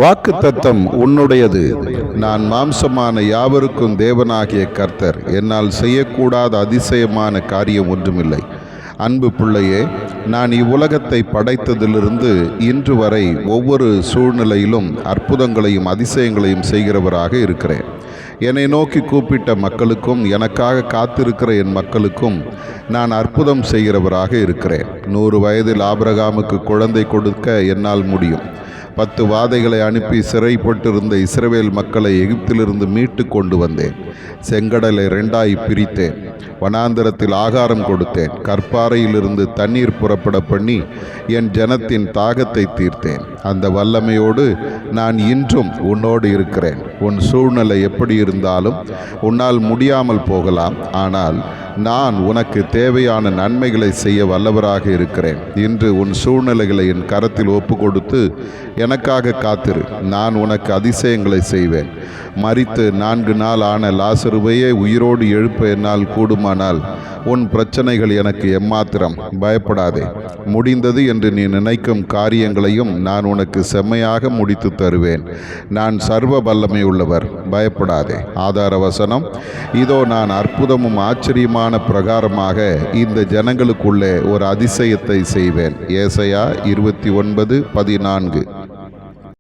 வாக்குத்தத்தம் உன்னுடையது. நான் மாம்சமான யாவருக்கும் தேவனாகிய கர்த்தர். என்னால் செய்யக்கூடாத அதிசயமான காரியம் ஒன்றுமில்லை. அன்பு பிள்ளையே, நான் இவ்வுலகத்தை படைத்ததிலிருந்து இன்று வரை ஒவ்வொரு சூழ்நிலையிலும் அற்புதங்களையும் அதிசயங்களையும் செய்கிறவராக இருக்கிறேன். என்னை நோக்கி கூப்பிட்ட மக்களுக்கும் எனக்காக காத்திருக்கிற என் மக்களுக்கும் நான் அற்புதம் செய்கிறவராக இருக்கிறேன். 100 வயதில் ஆபிரகாமுக்கு குழந்தை கொடுக்க என்னால் முடியும். 10 வாதைகளை அனுப்பி சிறைப்பட்டிருந்த இஸ்ரவேல் மக்களை எகிப்திலிருந்து மீட்டு கொண்டு வந்தேன். செங்கடலை 2ஆய் பிரித்தேன். வனாந்தரத்தில் ஆகாரம் கொடுத்தேன். கற்பாறையிலிருந்து தண்ணீர் புறப்பட பண்ணி என் ஜனத்தின் தாகத்தை தீர்த்தேன். அந்த வல்லமையோடு நான் இன்றும் உன்னோடு இருக்கிறேன். உன் சூழ்நிலை எப்படி இருந்தாலும் உன்னால் முடியாமல் போகலாம், ஆனால் நான் உனக்கு தேவையான நன்மைகளை செய்ய வல்லவராக இருக்கிறேன். இன்று உன் சூழ்நிலைகளை என் கரத்தில் ஒப்பு கொடுத்து எனக்காக காத்திரு. நான் உனக்கு அதிசயங்களை செய்வேன். மரித்து 4 நாள் ஆன லாசருவையே உயிரோடு எழுப்ப என்னால் கூடுமானால் உன் பிரச்சனைகள் எனக்கு எம்மாத்திரம். பயப்படாதே. முடிந்தது என்று நீ நினைக்கும் காரியங்களையும் நான் உனக்கு செம்மையாக முடித்து தருவேன். நான் சர்வ வல்லமை உள்ளவர். பயப்படாதே. ஆதார வசனம்: இதோ நான் அற்புதமும் ஆச்சரியமான பிரகாரமாக இந்த ஜனங்களுக்குள்ளே ஒரு அதிசயத்தை செய்வேன். ஏசாயா 29:14.